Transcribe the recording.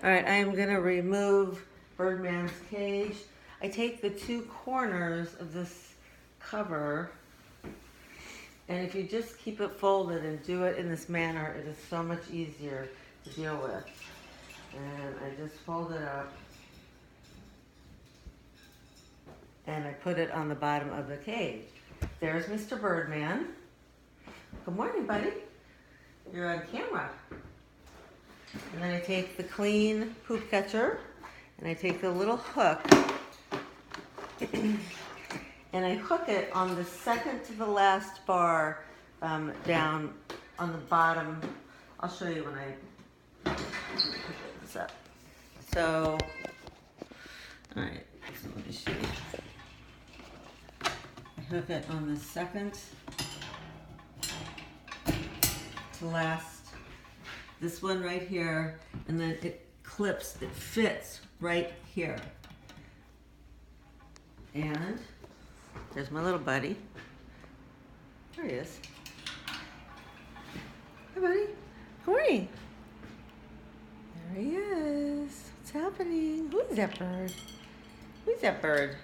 All right, I am gonna remove Birdman's cage. I take the two corners of this cover, and if you just keep it folded and do it in this manner, it is so much easier to deal with. And I just fold it up, and I put it on the bottom of the cage. There's Mr. Birdman. Good morning, buddy. You're on camera. And then I take the clean poop catcher, and I take the little hook, and I hook it on the second to the last bar down on the bottom. I'll show you when I put this up. So, all right, so let me show you. I hook it on the second to last. This one right here, and then it clips, it fits right here. And there's my little buddy. There he is. Hi, buddy. Good morning. There he is. What's happening? Who is that bird? Who's that bird?